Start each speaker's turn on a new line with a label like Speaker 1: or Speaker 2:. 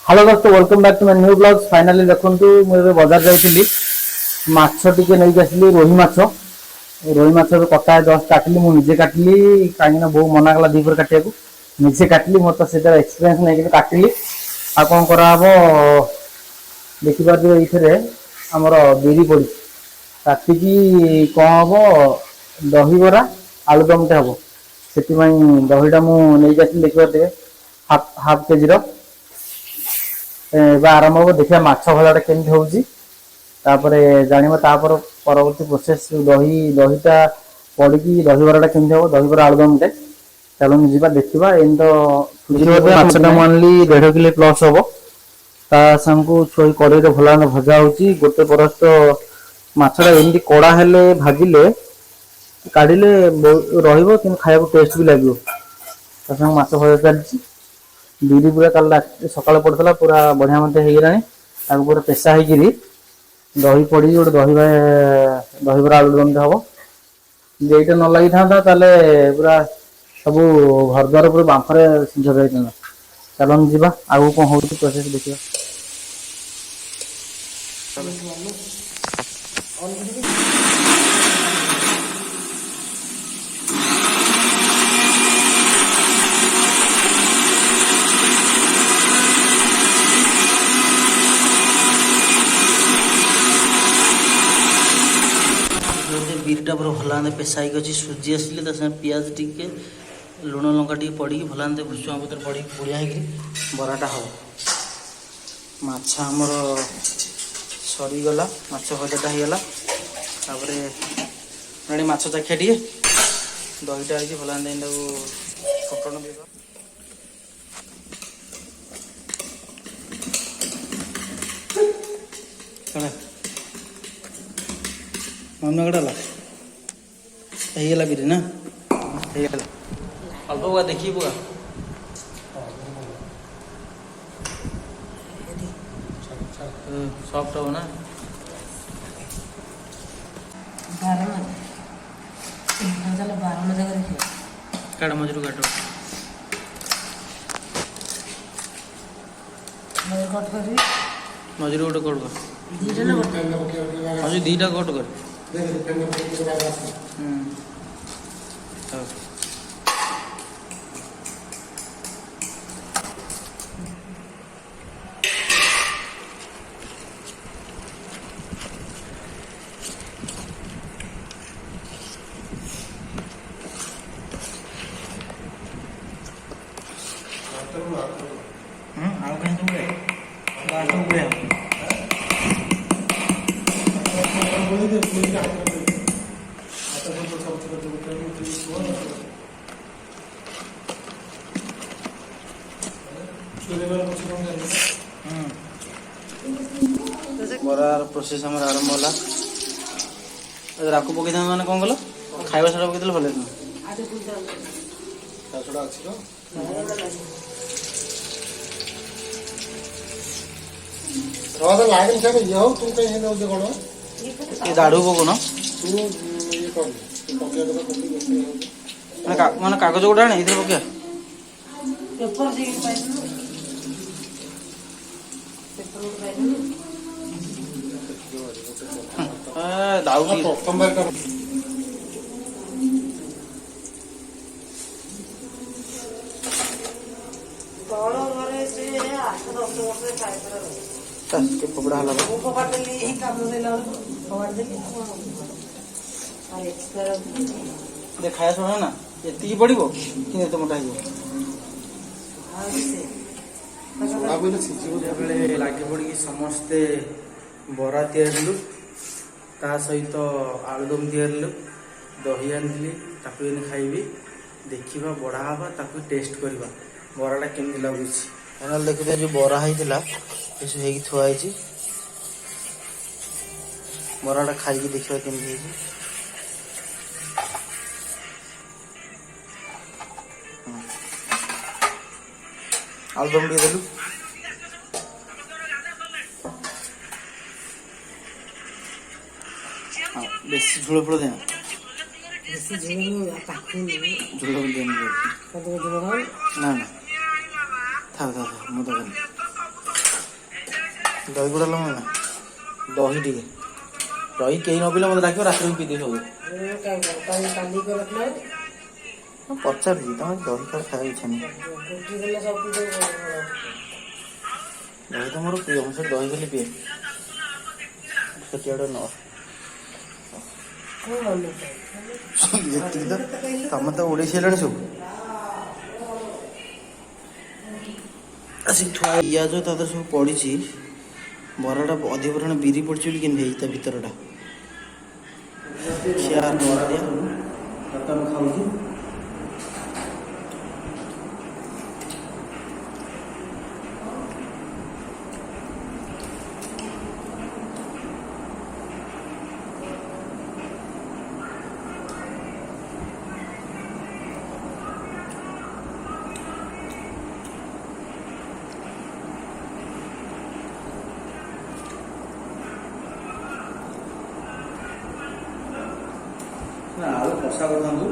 Speaker 1: Hello दोस्तों welcome back to my new blog. Finally देखंतु मु बाजार जाइଥିଲି माछ टिके नै आसली रोही माछ कटा जस्ट काटली मु निजे काटली काईना बहु मना कला दीपर काटिया को निजे काटली मोर तो सेटा एक्सपीरियंस नै कि काटली आ कोन करा हबो देखि पार एइथरे हमर बिरी पड़ी काटी की कोन हबो दही बरा आलूदम टे हबो सेति पई दहीटा मु नै आसली देखि पार हाफ केजी रो आरंभ हम देखिए माछ भजाटा केमती होउची तापर जानिबा तापर परवर्ती प्रोसेस दही दहीटा पड़की दही बराटा केमती हो दही बरा आलुदम टे चलो जीवा देखिबा एन तो माछटा मानली 1.5 किलो प्लस हबो ता संगु छोई कड़े रे भलान भजा होउची गोटे परस तो माछटा एमती कड़ा हेले भाजिले काढिले रहिबो किन खायको टेस्ट भी लागियो ता संग माछ भजा चलची बिरी पूरा कल सकाल पड़ता पूरा बढ़िया मत हो पूरा पेशा हो दही पड़ी गोटे दही बरा आलुदम हम जेटा न लगी था पूरा सब घर द्वार पूरा बांफरे सिंझ जाता चलन जी आगे कौन हो प्रोसेस देखिए बीरटा पूरा भलांदे पेशाई अच्छी सुजी आसले पियाज टिके लुण लंका टी पड़ी भलांदे भुसुआ पत्र पड़ी बुढ़िया बराटा हम माछ आमर सरीगला माछ भजाटा होगला तापर माछ चाखिया टे दहीटा है भलांदे फुटण देवा मम्मी कटाला बिरी ना अल्प बुआ देखिए बुआ सॉफ्ट हो ना काट मजरू काटो मजरू गोटे कट कर दीटा कट कर आओ कहीं तो गए बरार प्रोसेस आरंभ होला राकु पकई मैंने कौन कल खाଇବା सारा पकई भल दाढ़ू पकौन मैंने कागज गोटे आने इधर पकड़ खाया शुणा ना ये पड़ो कि मोटा लगे पड़ी समस्ते बरा तैयारू ता सहित आलुदम तैयारू दही आनी खाइबी देखा बढ़ा हवा ताकू टेस्ट करवा बराटा केमती लगुच देखते जो बरा होता थुआई बराटा खाई देखा केमती आलुदम टे देलु बेसी झोल फल दे झोल ना ना था था मुझे ଦହି ଗୁଡ଼ା ଲମ ନା ଦହି ଟିକେ ଦହି କେହି ନ ପିଲେ ମୋତେ ଡାକିବ ରାତିରେ ପିଇ ଦେଇ ସବୁ ପଚାରୁଛି ତମେ ଦହି ଖାଇବା ଖାଇବା ଇଚ୍ଛା ନାହିଁ ଦହି ତ ମୋର ପ୍ରିୟ ମୁଁ ସେ ଦହି ଖାଲି ପିଏ ସେଠି ନ ଏତିକି ତ ତମେ ତ ଉଡ଼େଇ ସାରିଲାଣି ସବୁ ଆସିକି ଥୁଆ ପିଆଜ ତା ଦେହରେ ସବୁ ପଡ଼ିଛି ବରାଟା ଅଧିକ ପରିମାଣ ବିରି ପଡ଼ିଛି ବୋଲି କେମିତି ହେଇଛି ତା ଭିତରଟା ଖିଆ ବରା ଦିଆ ମୁଁ ଖାଉଛି ଆଳୁ କଷା କରିଥାନ୍ତୁ